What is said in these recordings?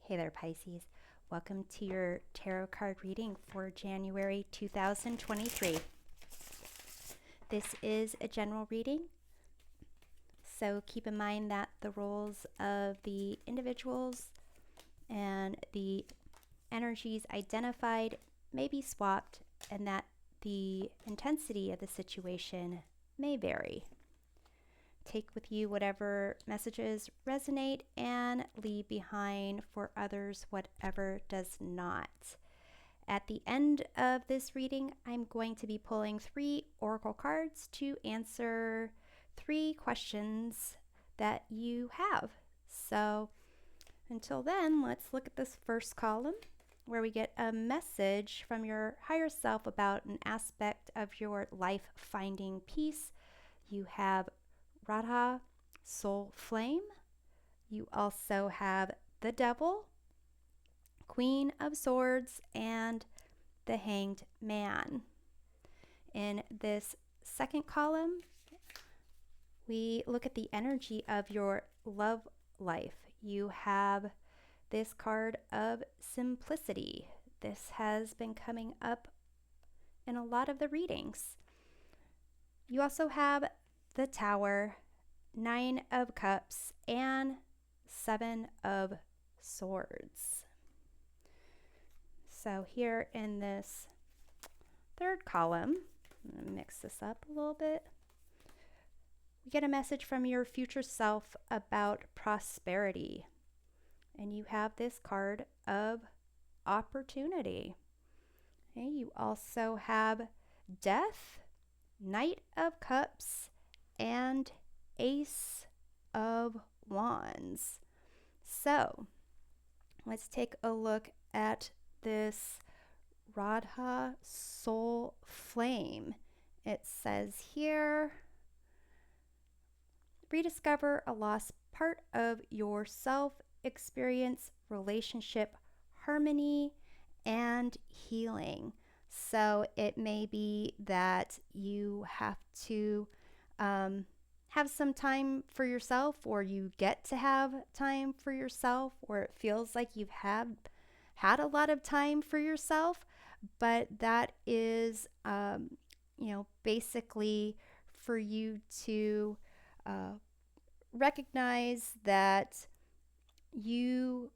Hey there, Pisces. Welcome to your tarot card reading for January 2023. This is a general reading, so keep in mind that the roles of the individuals and the energies identified may be swapped and that the intensity of the situation may vary. Take with you whatever messages resonate and leave behind for others whatever does not. At the end of this reading, I'm going to be pulling 3 oracle cards to answer 3 questions that you have. So until then, let's look at this first column where we get a message from your higher self about an aspect of your life finding peace. You have Radha, Soul Flame. You also have the Devil, Queen of Swords, and the Hanged Man. In this second column, we look at the energy of your love life. You have this card of Simplicity. This has been coming up in a lot of the readings. You also have the Tower, 9 of Cups, and 7 of Swords. So here in this third column, I'm going to mix this up a little bit. We get a message from your future self about prosperity. And you have this card of Opportunity. Okay, you also have Death, Knight of Cups, and Ace of Wands. So let's take a look at this Radha Soul Flame. It says here, rediscover a lost part of yourself, experience relationship harmony and healing. So it may be that you have to have some time for yourself, or you get to have time for yourself, or it feels like you've had a lot of time for yourself, but that is, basically for you to recognize that you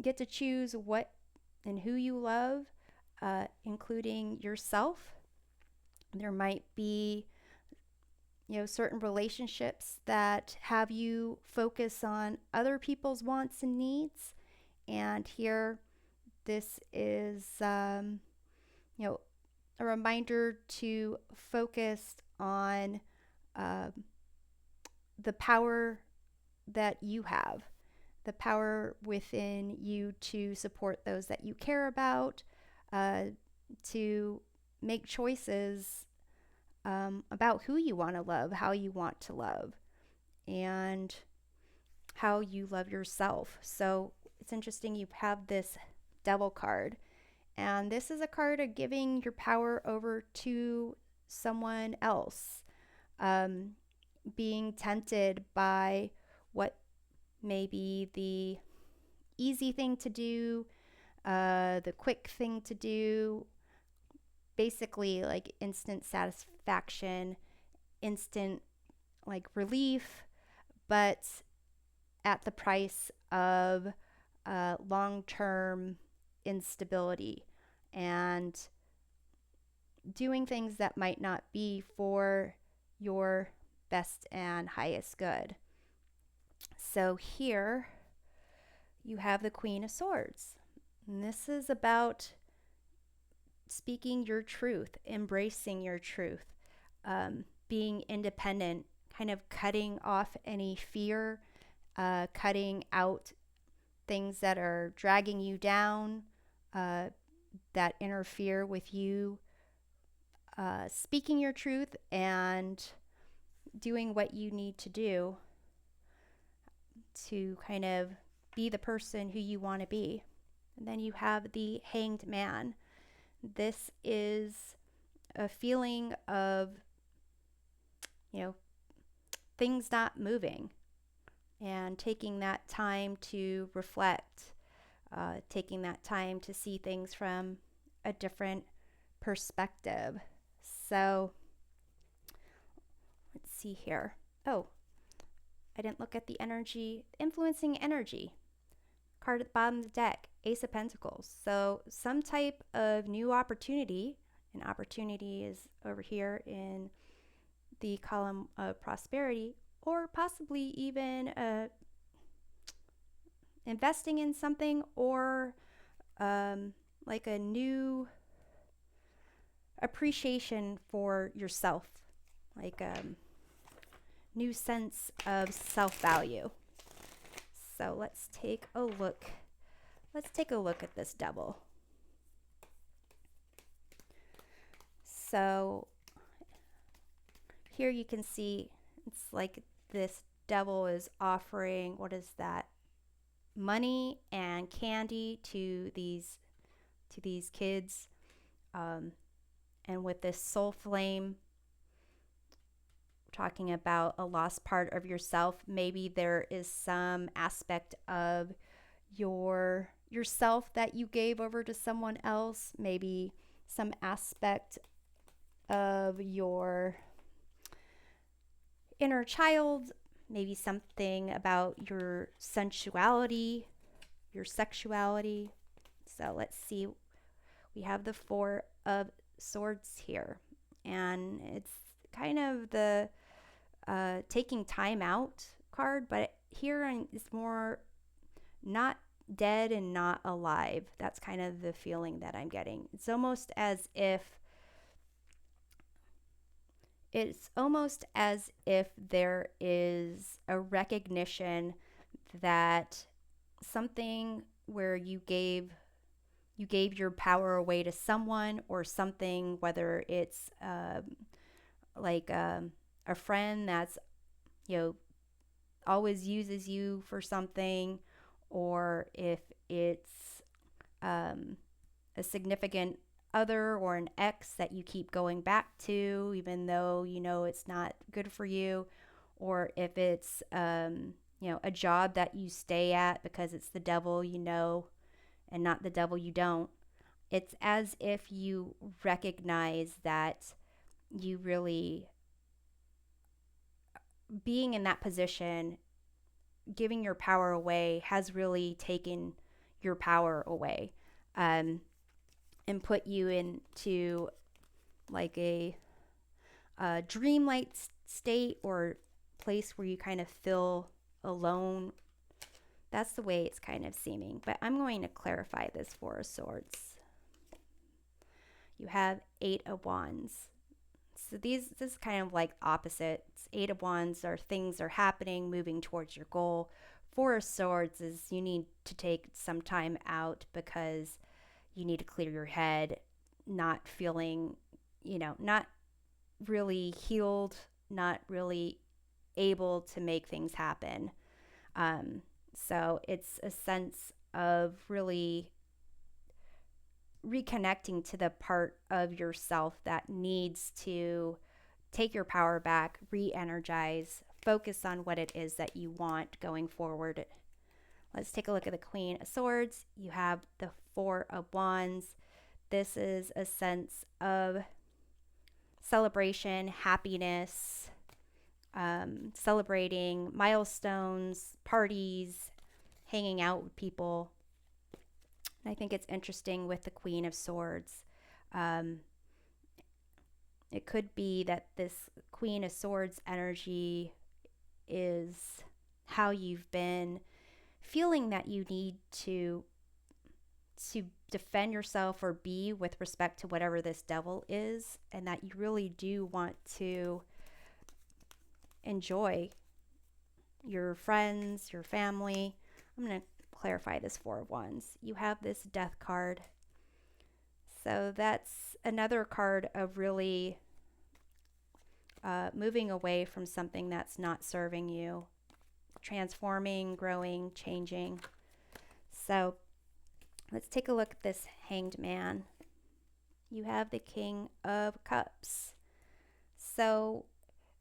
get to choose what and who you love, including yourself. There might be certain relationships that have you focus on other people's wants and needs. And here, this is, a reminder to focus on the power that you have, the power within you to support those that you care about, to make choices about who you want to love, how you want to love, and how you love yourself. So it's interesting, you have this Devil card, and this is a card of giving your power over to someone else, being tempted by what may be the easy thing to do, the quick thing to do, basically like instant satisfaction, instant like relief, but at the price of long-term instability and doing things that might not be for your best and highest good. So here you have the Queen of Swords. And this is about speaking your truth, embracing your truth, being independent, kind of cutting off any fear, cutting out things that are dragging you down, that interfere with you, speaking your truth and doing what you need to do to kind of be the person who you want to be. And then you have the Hanged Man. This is a feeling of, things not moving and taking that time to reflect, taking that time to see things from a different perspective. So let's see here. Oh, I didn't look at the energy, influencing energy. Card at the bottom of the deck, Ace of Pentacles. So some type of new opportunity, and opportunity is over here in the column of prosperity, or possibly even investing in something, or like a new appreciation for yourself, like new sense of self-value. So let's take a look. Let's take a look at this Devil. So here you can see it's like this Devil is offering, what is that? Money and candy to these kids, and with this soul flame, talking about a lost part of yourself. Maybe there is some aspect of yourself that you gave over to someone else. Maybe some aspect of your inner child. Maybe something about your sensuality, your sexuality. So let's see. We have the Four of Swords here, and it's kind of the taking time out card, but here it's more not dead and not alive. That's kind of the feeling that I'm getting. It's almost as if there is a recognition that something where you gave your power away to someone, or something, whether it's like a friend that's, always uses you for something, or if it's a significant other or an ex that you keep going back to even though it's not good for you, or if it's a job that you stay at because it's the devil and not the devil you don't. It's as if you recognize that you really, being in that position, giving your power away, has really taken your power away, and put you into like a dreamlike state, or place where you kind of feel alone. That's the way it's kind of seeming. But I'm going to clarify this Four of Swords. You have Eight of Wands. So this is kind of like opposites. Eight of Wands are things are happening, moving towards your goal. Four of Swords is you need to take some time out because you need to clear your head, not feeling, not really healed, not really able to make things happen. So it's a sense of really reconnecting to the part of yourself that needs to take your power back, re-energize, focus on what it is that you want going forward. Let's take a look at the Queen of Swords. You have the Four of Wands. This is a sense of celebration, happiness, celebrating milestones, parties, hanging out with people. And I think it's interesting with the Queen of Swords. It could be that this Queen of Swords energy is how you've been feeling that you need to defend yourself or be with respect to whatever this devil is, and that you really do want to enjoy your friends, your family. I'm going to clarify this Four of Wands. You have this Death card. So that's another card of really moving away from something that's not serving you, transforming, growing, changing. So let's take a look at this Hanged Man. You have the King of Cups. So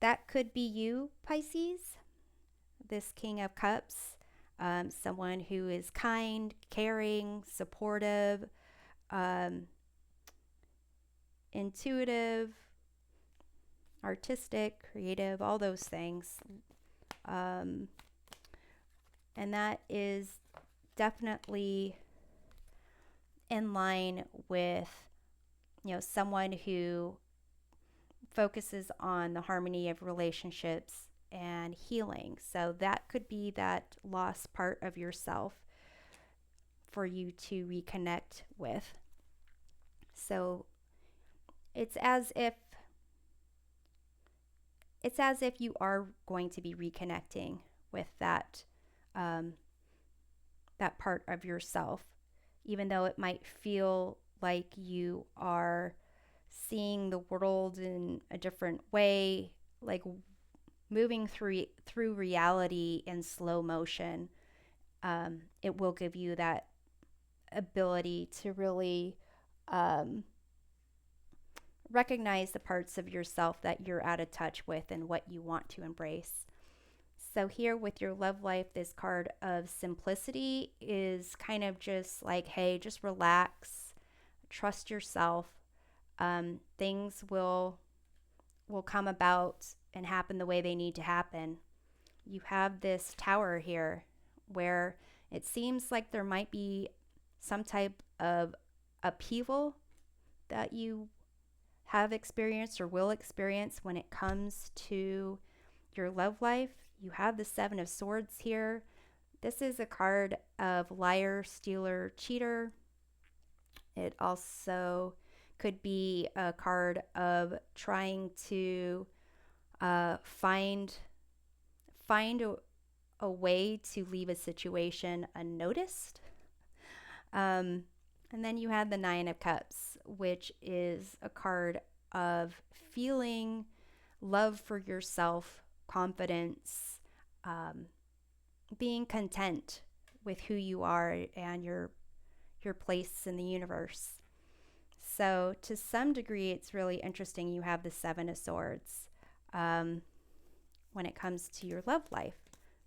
that could be you, Pisces, this King of Cups. someone who is kind, caring, supportive, um, intuitive, artistic, creative, all those things. Um, and that is definitely in line with, someone who focuses on the harmony of relationships and healing. So that could be that lost part of yourself for you to reconnect with. So it's as if you are going to be reconnecting with um, that part of yourself, even though it might feel like you are seeing the world in a different way, like moving through reality in slow motion. It will give you that ability to really um, recognize the parts of yourself that you're out of touch with and what you want to embrace. So here with your love life, this card of simplicity is kind of just like, hey, just relax, trust yourself. Things will come about and happen the way they need to happen. You have this tower here where it seems like there might be some type of upheaval that you have experienced or will experience when it comes to your love life. You have the Seven of Swords here. This is a card of liar, stealer, cheater. It also could be a card of trying to find a way to leave a situation unnoticed. And then you have the Nine of Cups, which is a card of feeling love for yourself, confidence, being content with who you are and your place in the universe. So to some degree, it's really interesting. You have the Seven of Swords when it comes to your love life.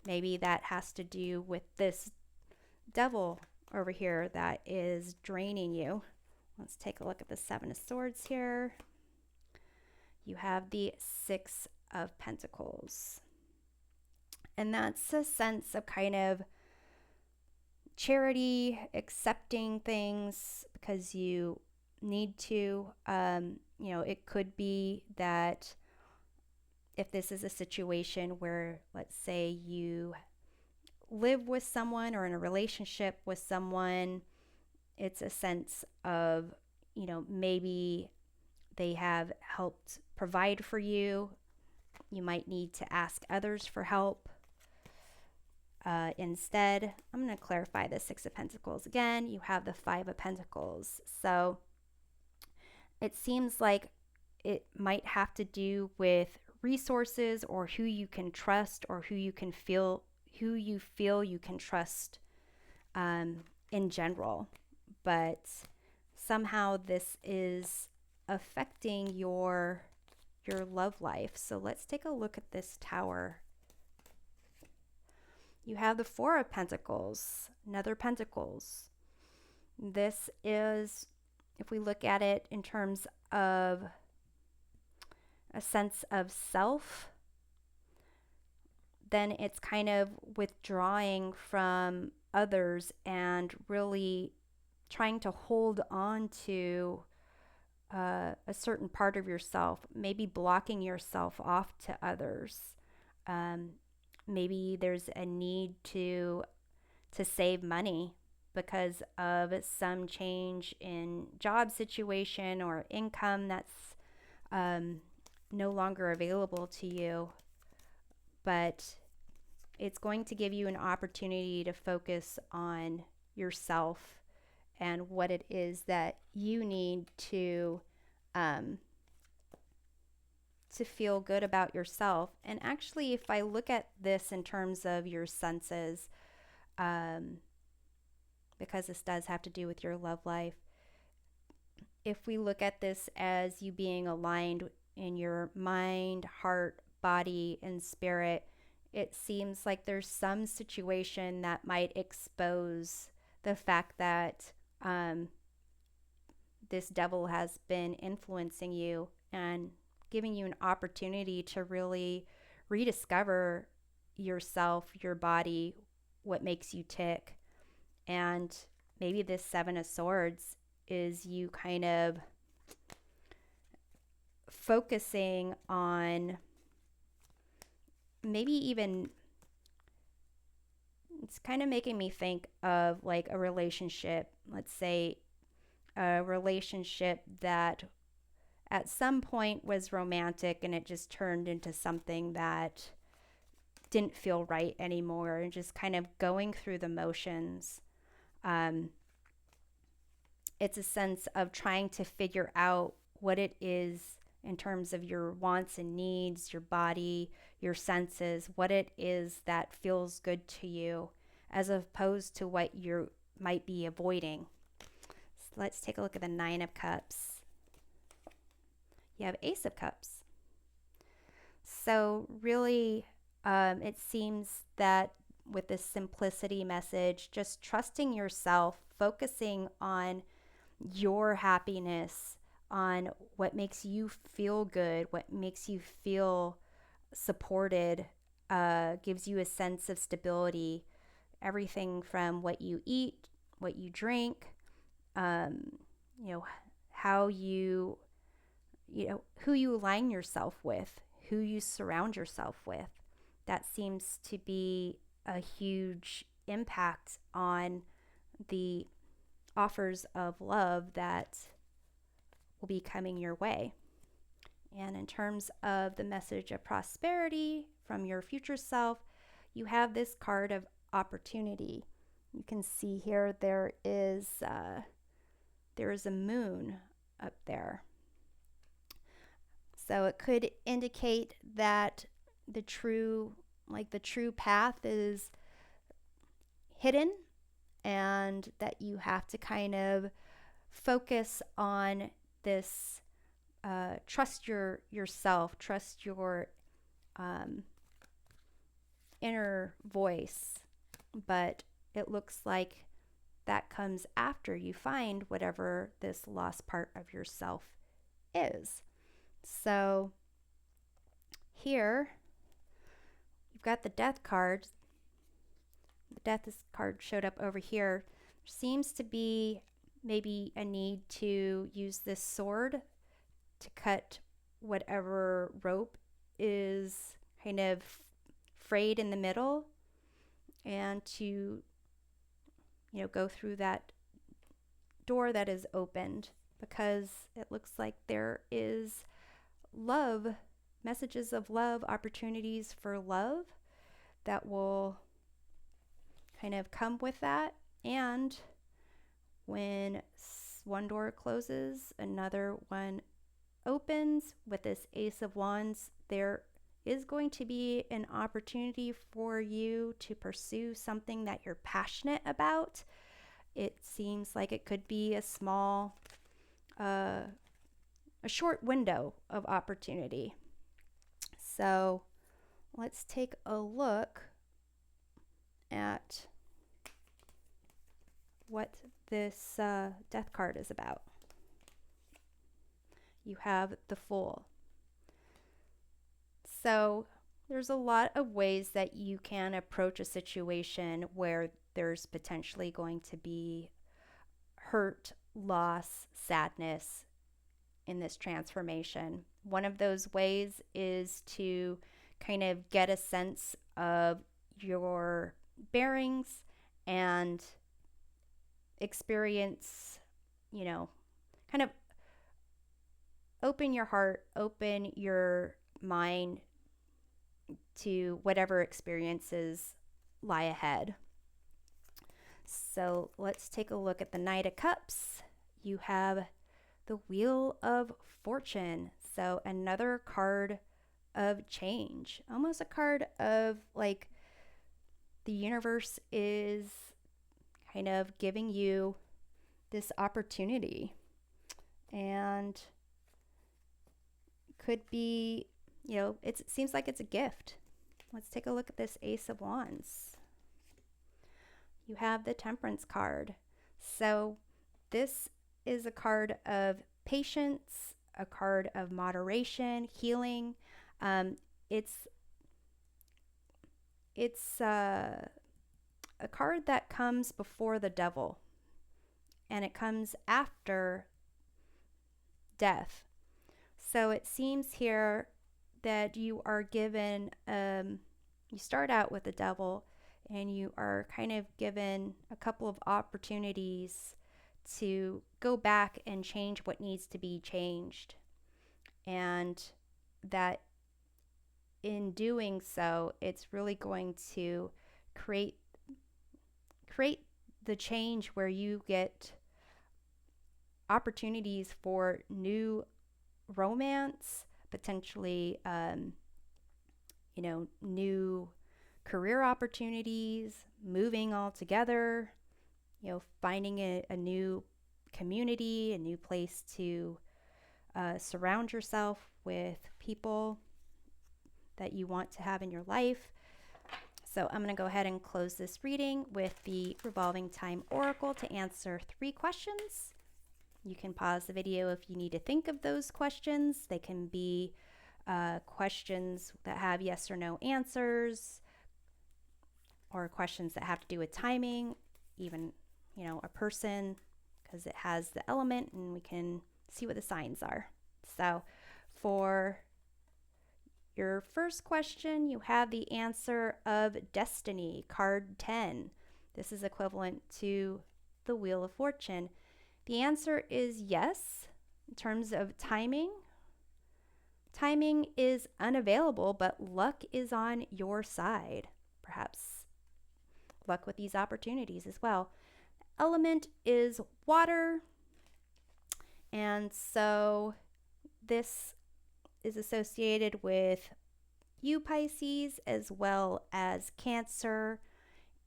Maybe that has to do with this devil over here that is draining you. Let's take a look at the Seven of Swords here. You have the Six of Pentacles. And that's a sense of kind of charity, accepting things because you need to. It could be that if this is a situation where, let's say, you live with someone or in a relationship with someone, it's a sense of, maybe they have helped provide for you. You might need to ask others for help. Instead, I'm going to clarify the Six of Pentacles again. You have the Five of Pentacles. So it seems like it might have to do with resources or who you can trust or who you feel you can trust in general. But somehow this is affecting your love life. So let's take a look at this tower. You have the Four of Pentacles, another Pentacles. This is, if we look at it in terms of a sense of self, then it's kind of withdrawing from others and really trying to hold on to a certain part of yourself, maybe blocking yourself off to others. Maybe there's a need to save money because of some change in job situation or income that's no longer available to you. But it's going to give you an opportunity to focus on yourself and what it is that you need to feel good about yourself. And actually, if I look at this in terms of your senses, because this does have to do with your love life, if we look at this as you being aligned in your mind, heart, body, and spirit, it seems like there's some situation that might expose the fact that this devil has been influencing you and giving you an opportunity to really rediscover yourself, your body, what makes you tick. And maybe this Seven of Swords is you kind of focusing on maybe even, it's kind of making me think of like a relationship, let's say a relationship that at some point was romantic and it just turned into something that didn't feel right anymore, and just kind of going through the motions. Um, it's a sense of trying to figure out what it is in terms of your wants and needs, your body, your senses, what it is that feels good to you, as opposed to what you might be avoiding. So let's take a look at the Nine of Cups. You have Ace of Cups. So really, it seems that with this simplicity message, just trusting yourself, focusing on your happiness, on what makes you feel good, what makes you feel supported, gives you a sense of stability. Everything from what you eat, what you drink, um, you know, how who you align yourself with, who you surround yourself with. That seems to be a huge impact on the offers of love that will be coming your way. And in terms of the message of prosperity from your future self, you have this card of opportunity. You can see here there is a moon up there. So it could indicate that the true path is hidden, and that you have to kind of focus on this, trust yourself, trust your inner voice. But it looks like that comes after you find whatever this lost part of yourself is. So here you've got the Death card. The Death card showed up over here. There seems to be maybe a need to use this sword to cut whatever rope is kind of frayed in the middle, and to go through that door that is opened, because it looks like there is love, messages of love, opportunities for love that will kind of come with that. And when one door closes, another one opens. With this Ace of Wands, there is going to be an opportunity for you to pursue something that you're passionate about. It seems like it could be a short window of opportunity. So let's take a look at what this Death card is about. You have the Fool. So there's a lot of ways that you can approach a situation where there's potentially going to be hurt, loss, sadness in this transformation. One of those ways is to kind of get a sense of your bearings and experience, kind of open your heart, open your mind to whatever experiences lie ahead. So let's take a look at the Knight of Cups. You have the Wheel of Fortune. So another card of change, almost a card of like the universe is kind of giving you this opportunity, and could be, it seems like it's a gift. Let's take a look at this Ace of Wands. You have the Temperance card. So this is a card of patience, a card of moderation, healing. It's a card that comes before the devil, and it comes after death. So it seems here that you are given, you start out with the devil, and you are kind of given a couple of opportunities to go back and change what needs to be changed. And that in doing so, it's really going to create the change where you get opportunities for new romance, potentially, new career opportunities, moving all together, finding a new community, a new place to surround yourself with people that you want to have in your life. So I'm going to go ahead and close this reading with the Revolving Time Oracle to answer 3 questions. You can pause the video if you need to think of those questions. They can be questions that have yes or no answers, or questions that have to do with timing, even, a person, because it has the element and we can see what the signs are. So for your first question, you have the answer of Destiny, card 10. This is equivalent to the Wheel of Fortune. The answer is yes. In terms of timing, timing is unavailable, but luck is on your side. Perhaps luck with these opportunities as well. Element is water, and so this is associated with you, Pisces, as well as Cancer,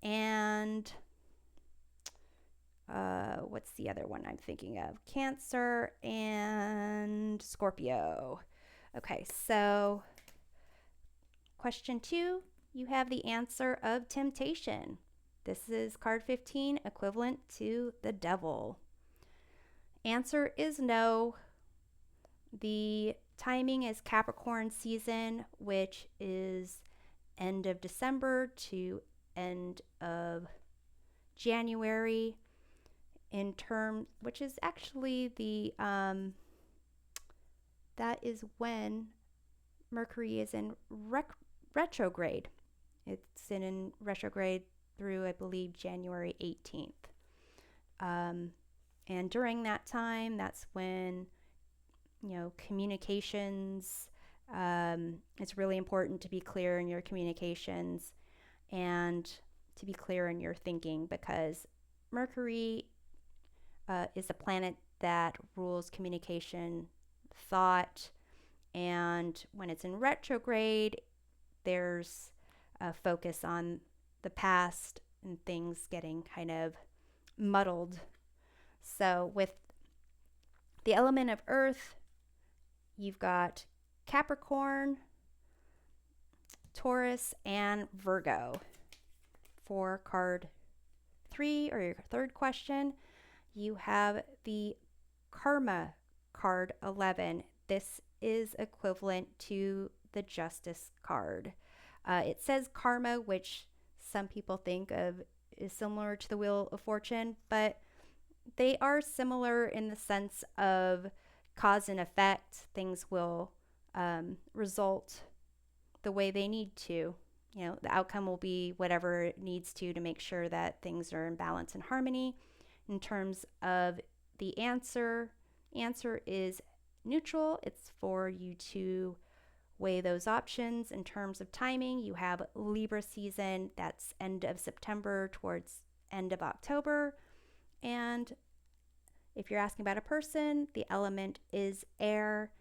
and what's the other one I'm thinking of? Cancer and Scorpio. Okay, so question 2, you have the answer of Temptation. This is card 15, equivalent to the Devil. Answer is no. The timing is Capricorn season, which is end of December to end of January, which is actually that is when Mercury is in retrograde. It's in retrograde through, I believe, January 18th. And during that time, that's when, communications, it's really important to be clear in your communications and to be clear in your thinking, because Mercury is a planet that rules communication, thought, and when it's in retrograde, there's a focus on the past and things getting kind of muddled. So with the element of Earth, you've got Capricorn, Taurus, and Virgo. For card 3, or your third question, you have the Karma card 11. This is equivalent to the Justice card. It says karma, which some people think of is similar to the Wheel of Fortune, but they are similar in the sense of cause and effect. Things will result the way they need to. The outcome will be whatever it needs to make sure that things are in balance and harmony. In terms of the answer is neutral. It's for you to weigh those options. In terms of timing, you have Libra season, that's end of September towards end of October. And if you're asking about a person, the element is air.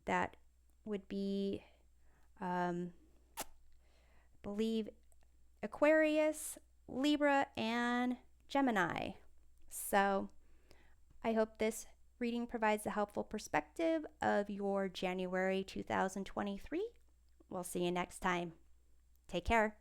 That would be, I believe, Aquarius, Libra, and Gemini. So I hope this reading provides a helpful perspective of your January 2023. We'll see you next time. Take care.